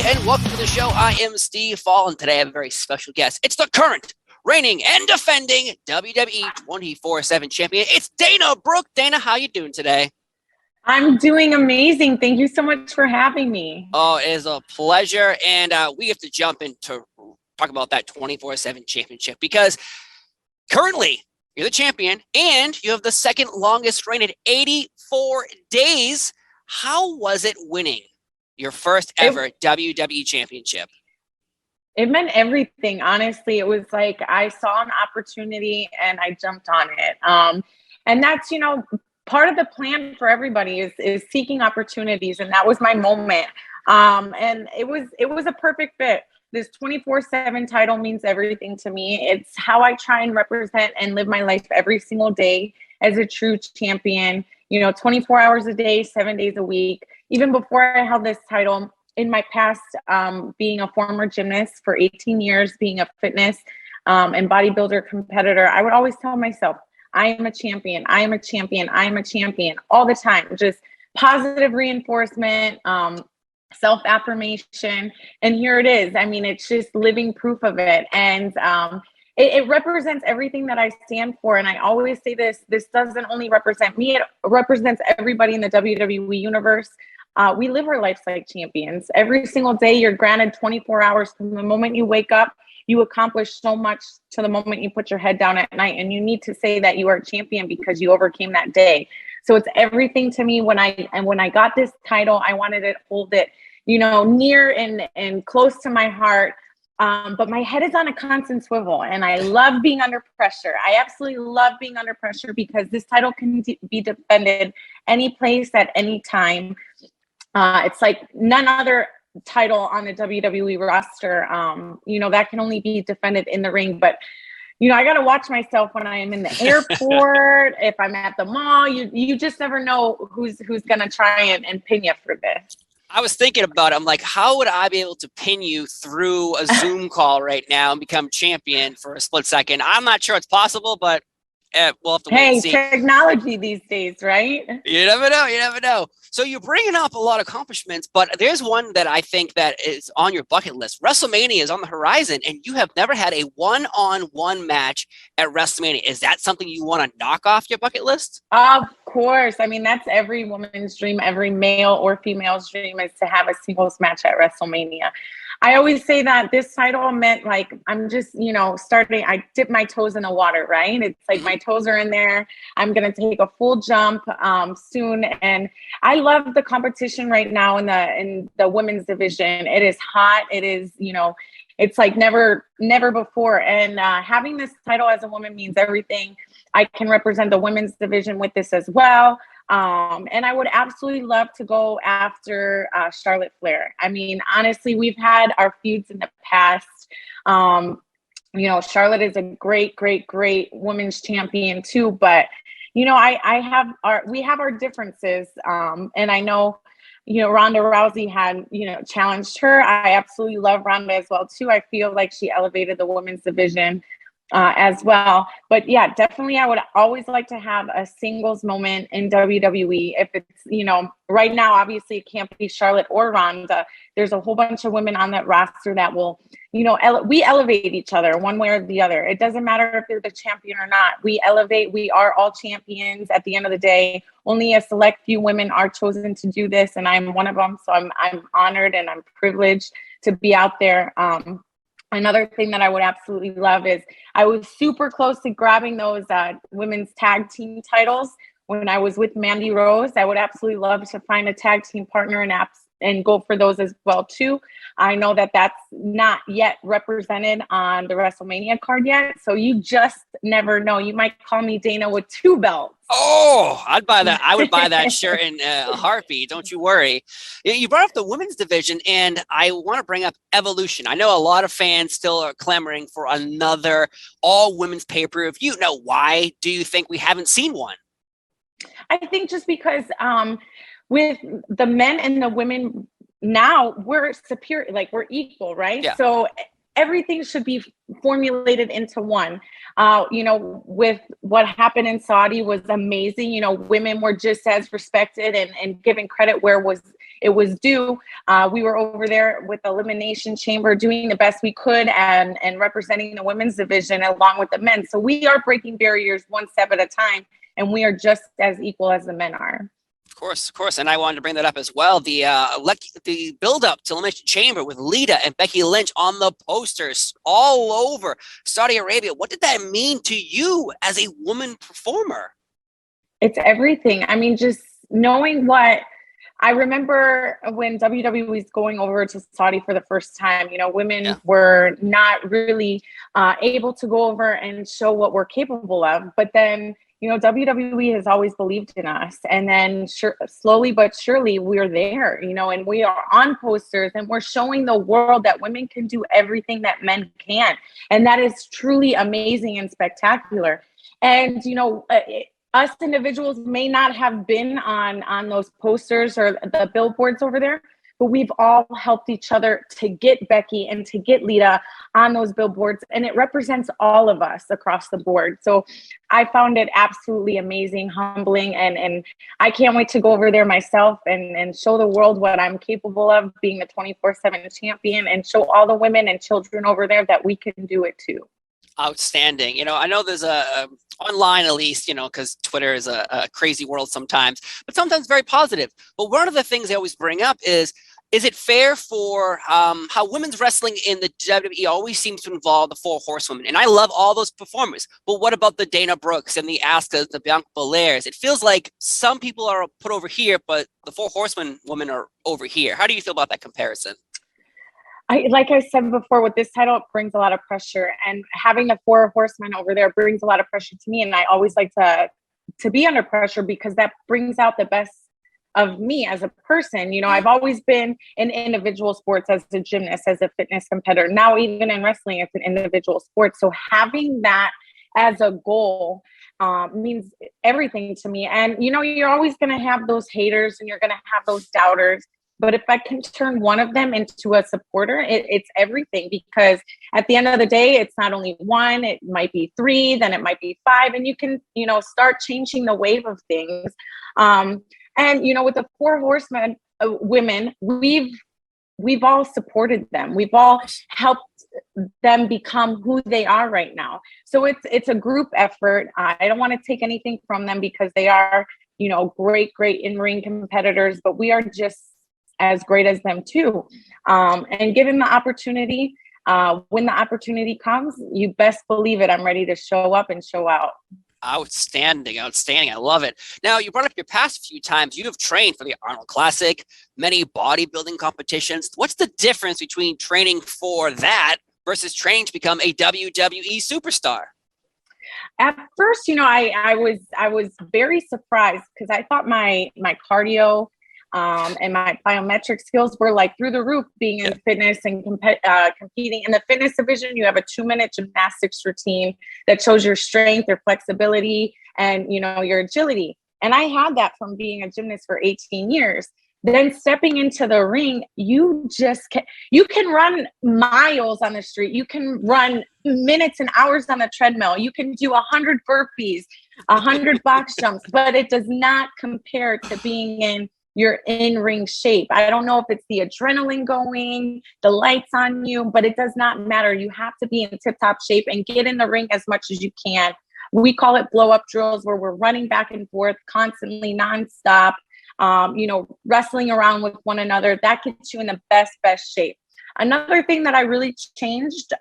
and welcome to the show. I am Steve Fall, and today I have a very special guest. It's the current, reigning, and defending WWE 24/7 champion. It's Dana Brooke. Dana, how you doing today? I'm doing amazing. Thank you so much for having me. Oh, it is a pleasure, and we have to jump into talk about that 24/7 championship because currently you're the champion, and you have the second longest reign at 84 days. How was it winning your first ever WWE Championship? It meant everything. Honestly, it was like I saw an opportunity and I jumped on it. And that's, part of the plan for everybody is seeking opportunities. And that was my moment. And it was a perfect fit. This 24/7 title means everything to me. It's how I try and represent and live my life every single day as a true champion, 24 hours a day, 7 days a week. Even before I held this title, in my past, being a former gymnast for 18 years, being a fitness and bodybuilder competitor, I would always tell myself, I am a champion, I am a champion, I am a champion all the time. Just positive reinforcement, self-affirmation. And here it is. I mean, it's just living proof of it. And it represents everything that I stand for. And I always say this doesn't only represent me, it represents everybody in the WWE universe. We live our lives like champions. Every single day, you're granted 24 hours from the moment you wake up. You accomplish so much to the moment you put your head down at night. And you need to say that you are a champion because you overcame that day. So it's everything to me. When I got this title, I wanted to hold it, near and close to my heart. But my head is on a constant swivel, and I love being under pressure. I absolutely love being under pressure because this title can be defended any place at any time. It's like none other title on the WWE roster, that can only be defended in the ring. But, I got to watch myself when I am in the airport, if I'm at the mall. You just never know who's going to try and pin you for this. I was thinking about it. I'm like, how would I be able to pin you through a Zoom call right now and become champion for a split second? I'm not sure it's possible, but we'll have to wait and see. Technology these days, right? You never know. You never know. So you're bringing up a lot of accomplishments, but there's one that I think that is on your bucket list. WrestleMania is on the horizon, and you have never had a one-on-one match at WrestleMania. Is that something you want to knock off your bucket list? Of course. I mean, that's every woman's dream, every male or female's dream is to have a singles match at WrestleMania. I always say that this title meant like I'm just, starting. I dip my toes in the water, right? It's like my toes are in there. I'm going to take a full jump soon. And I love the competition right now in the women's division. It is hot. It is, it's like never before. And having this title as a woman means everything. I can represent the women's division with this as well. And I would absolutely love to go after Charlotte Flair. I mean, honestly, we've had our feuds in the past. Charlotte is a great, great, great women's champion too. But, we have our differences. And I know, Ronda Rousey had, challenged her. I absolutely love Ronda as well too. I feel like she elevated the women's division as well. But yeah, definitely I would always like to have a singles moment in WWE. If it's, right now, obviously it can't be Charlotte or Ronda. There's a whole bunch of women on that roster that will, we elevate each other one way or the other. It doesn't matter if they're the champion or not. We elevate. We are all champions at the end of the day. Only a select few women are chosen to do this, and I'm one of them. So I'm honored and I'm privileged to be out there. Another thing that I would absolutely love is I was super close to grabbing those women's tag team titles when I was with Mandy Rose. I would absolutely love to find a tag team partner and go for those as well too. I know that that's not yet represented on the WrestleMania card yet. So you just never know. You might call me Dana with 2 belts. Oh, I'd buy that. I would buy that shirt in a heartbeat. Don't you worry. You brought up the women's division, and I want to bring up Evolution. I know a lot of fans still are clamoring for another all-women's pay-per-view. Now, why do you think we haven't seen one? I think just because with the men and the women now, we're superior, like we're equal, right? Yeah. So everything should be formulated into one. With what happened in Saudi was amazing. Women were just as respected and given credit where it was due. We were over there with the Elimination Chamber doing the best we could and representing the women's division along with the men. So we are breaking barriers one step at a time, and we are just as equal as the men are. Of course. And I wanted to bring that up as well. The build-up to Elimination Chamber with Lita and Becky Lynch on the posters all over Saudi Arabia. What did that mean to you as a woman performer? It's everything. I mean, just knowing what I remember when WWE was going over to Saudi for the first time, women were not really able to go over and show what we're capable of. But then, WWE has always believed in us. And then slowly but surely we're there, and we are on posters and we're showing the world that women can do everything that men can. And that is truly amazing and spectacular. And, us individuals may not have been on those posters or the billboards over there, but we've all helped each other to get Becky and to get Lita on those billboards. And it represents all of us across the board. So I found it absolutely amazing, humbling, and I can't wait to go over there myself and show the world what I'm capable of, being the 24/7 champion, and show all the women and children over there that we can do it too. Outstanding. I know there's a online, at least, because Twitter is a crazy world sometimes, but sometimes very positive. But one of the things they always bring up is it fair for how women's wrestling in the WWE always seems to involve the four horsewomen? And I love all those performers, but what about the Dana Brooks and the Askas, the Bianca Belairs? It feels like some people are put over here, but the four horsewomen women are over here. How do you feel about that comparison? Like I said before, with this title, it brings a lot of pressure, and having the four horsemen over there brings a lot of pressure to me. And I always like to be under pressure because that brings out the best of me as a person. I've always been in individual sports as a gymnast, as a fitness competitor. Now, even in wrestling, it's an individual sport. So having that as a goal means everything to me. And, you're always going to have those haters and you're going to have those doubters. But if I can turn one of them into a supporter, it's everything, because at the end of the day, it's not only one, it might be three, then it might be five, and you can, start changing the wave of things. And, with the four horsemen, women, we've all supported them. We've all helped them become who they are right now. So it's a group effort. I don't want to take anything from them because they are, great in-ring competitors, but we are just as great as them too. And given the opportunity, when the opportunity comes, you best believe it, I'm ready to show up and show out. Outstanding. I love it. Now, you brought up your past few times. You have trained for the Arnold Classic, many bodybuilding competitions. What's the difference between training for that versus training to become a WWE superstar? At first, I was very surprised because I thought my cardio and my biometric skills were like through the roof, being in fitness and competing. In the fitness division, you have a 2-minute gymnastics routine that shows your strength, your flexibility, and, your agility. And I had that from being a gymnast for 18 years. Then stepping into the ring, you can run miles on the street. You can run minutes and hours on the treadmill. You can do 100 burpees, 100 box jumps, but it does not compare to being in your in-ring shape. I don't know if it's the adrenaline going, the lights on you, but it does not matter. You have to be in tip-top shape and get in the ring as much as you can. We call it blow-up drills, where we're running back and forth constantly, nonstop, wrestling around with one another. That gets you in the best shape. Another thing that I really changed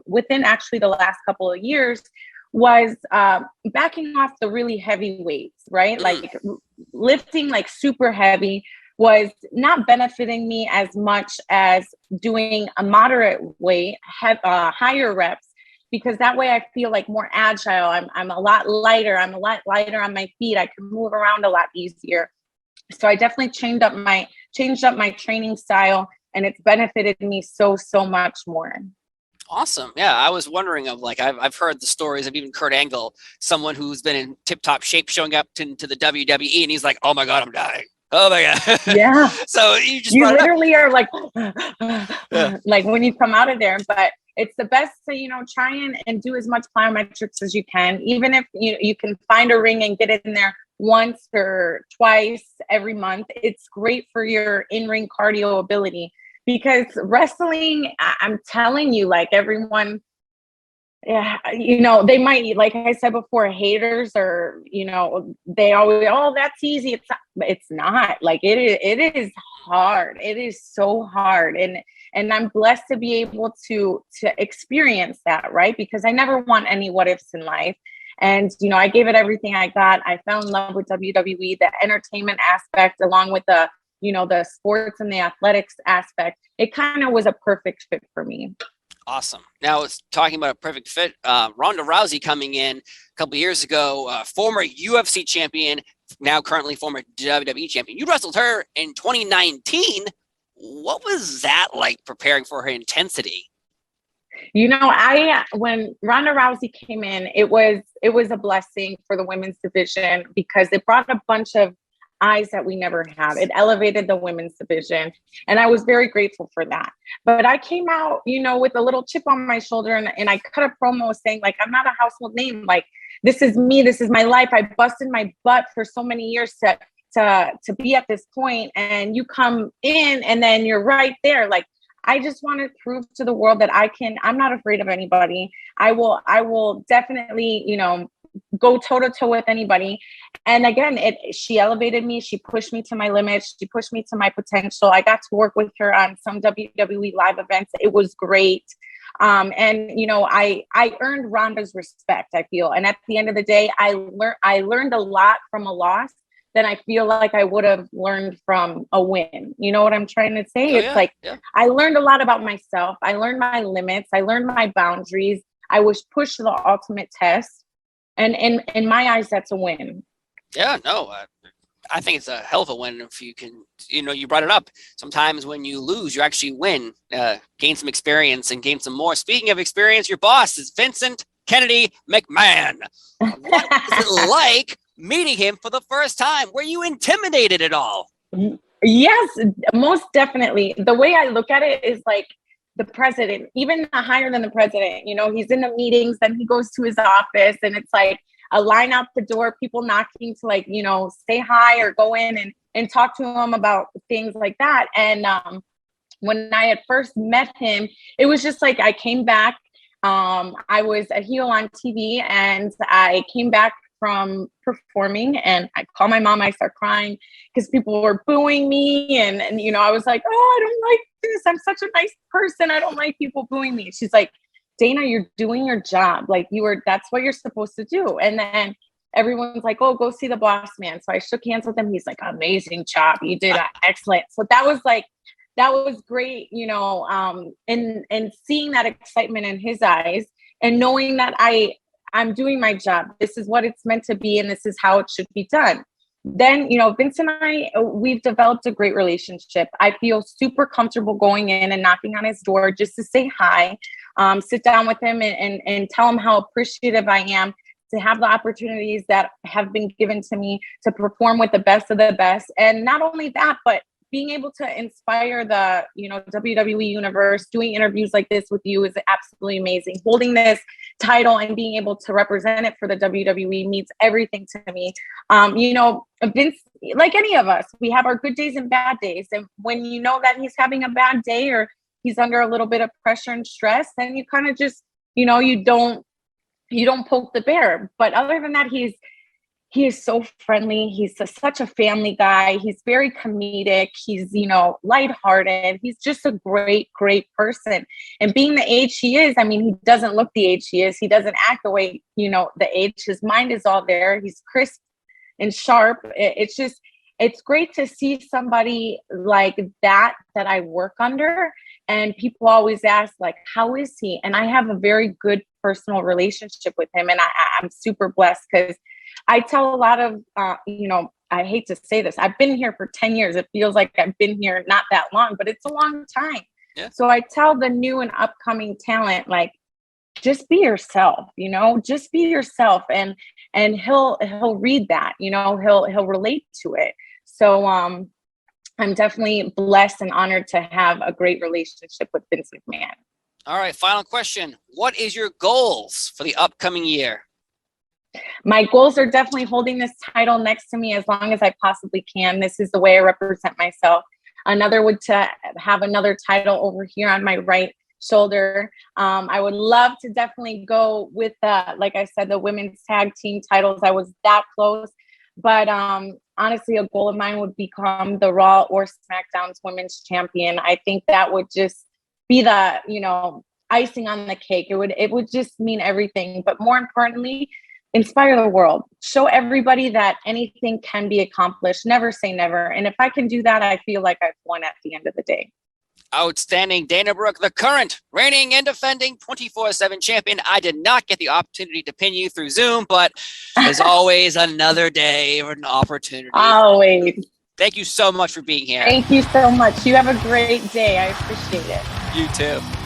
within actually the last couple of years was backing off the really heavy weights, right? Like lifting like super heavy was not benefiting me as much as doing a moderate weight, higher reps, because that way I feel like more agile. I'm a lot lighter. I'm a lot lighter on my feet. I can move around a lot easier. So I definitely changed up my training style, and it's benefited me so much more. Awesome. Yeah, I was wondering I've heard the stories of even Kurt Angle, someone who's been in tip-top shape, showing up to the WWE, and he's like, "Oh my God, I'm dying. Oh my God." Yeah. So you literally are like, like when you come out of there. But it's the best to, try and do as much plyometrics as you can. Even if you can find a ring and get in there once or twice every month, it's great for your in-ring cardio ability. Because wrestling, I'm telling you, like everyone, yeah, they might, like I said before, haters or, they always, oh, that's easy. It's not. Like it is hard. It is so hard. And I'm blessed to be able to experience that, right? Because I never want any what ifs in life. And, I gave it everything I got. I fell in love with WWE, the entertainment aspect, along with the sports and the athletics aspect. It kind of was a perfect fit for me. Awesome. Now, it's talking about a perfect fit. Ronda Rousey coming in a couple of years ago, former UFC champion, now currently former WWE champion. You wrestled her in 2019. What was that like preparing for her intensity? When Ronda Rousey came in, it was a blessing for the women's division because it brought a bunch of eyes that we never had. It elevated the women's division, and I was very grateful for that. But I came out, with a little chip on my shoulder, and I cut a promo saying, like, I'm not a household name. Like, this is me. This is my life. I busted my butt for so many years to be at this point, and you come in, and then you're right there. Like, I just want to prove to the world that I'm not afraid of anybody. I will definitely, go toe to toe with anybody. And again, she elevated me. She pushed me to my limits. She pushed me to my potential. I got to work with her on some WWE live events. It was great. And I earned Ronda's respect, I feel. And at the end of the day, I learned a lot from a loss than I feel like I would have learned from a win. You know what I'm trying to say? I learned a lot about myself. I learned my limits. I learned my boundaries. I was pushed to the ultimate test. And in my eyes, that's a win. Yeah, no, I think it's a hell of a win if you can, you brought it up. Sometimes when you lose, you actually win, gain some experience and gain some more. Speaking of experience, your boss is Vincent Kennedy McMahon. What is it like meeting him for the first time? Were you intimidated at all? Yes, most definitely. The way I look at it is like the president, even higher than the president. He's in the meetings, then he goes to his office, and it's like a line out the door, people knocking to say hi or go in and talk to him about things like that. And when I had first met him, it was just like I came back. I was a heel on TV, and I came back from performing, and I call my mom. I start crying because people were booing me, and I was like, oh, I don't like this. I'm such a nice person. I don't like people booing me. She's like, Dana, you're doing your job. Like that's what you're supposed to do. And then everyone's like, oh, go see the boss man. So I shook hands with him. He's like, amazing job. You did excellent. So that was great, and seeing that excitement in his eyes and knowing that I'm doing my job. This is what it's meant to be, and this is how it should be done. Then, Vince and I, we've developed a great relationship. I feel super comfortable going in and knocking on his door just to say hi, sit down with him and tell him how appreciative I am to have the opportunities that have been given to me to perform with the best of the best. And not only that, but being able to inspire the, WWE universe, doing interviews like this with you is absolutely amazing. Holding this title and being able to represent it for the WWE means everything to me. Vince, like any of us, we have our good days and bad days. And when you know that he's having a bad day or he's under a little bit of pressure and stress, then you kind of just, you don't poke the bear. But other than that, he is so friendly. He's such a family guy. He's very comedic. He's, lighthearted. He's just a great, great person. And being the age he is, he doesn't look the age he is. He doesn't act the way, the age. His mind is all there. He's crisp and sharp. It's great to see somebody like that I work under. And people always ask, like, how is he? And I have a very good personal relationship with him. And I'm super blessed because I tell a lot of, I hate to say this. I've been here for 10 years. It feels like I've been here not that long, but it's a long time. Yeah. So I tell the new and upcoming talent, like, just be yourself, just be yourself. And he'll read that, he'll relate to it. So I'm definitely blessed and honored to have a great relationship with Vince McMahon. All right, final question. What is your goals for the upcoming year? My goals are definitely holding this title next to me as long as I possibly can. This is the way I represent myself. Another would to have another title over here on my right shoulder. I would love to definitely go with like I said, the women's tag team titles. I was that close, but honestly, a goal of mine would become the Raw or SmackDown's women's champion. I think that would just be the, icing on the cake. It would just mean everything, but more importantly, inspire the world, show everybody that anything can be accomplished. Never say never. And if I can do that, I feel like I've won at the end of the day. Outstanding. Dana Brooke, the current reigning and defending 24/7 champion. I did not get the opportunity to pin you through Zoom, but there's always another day or an opportunity. Always. Thank you so much for being here. Thank you so much. You have a great day. I appreciate it. You too.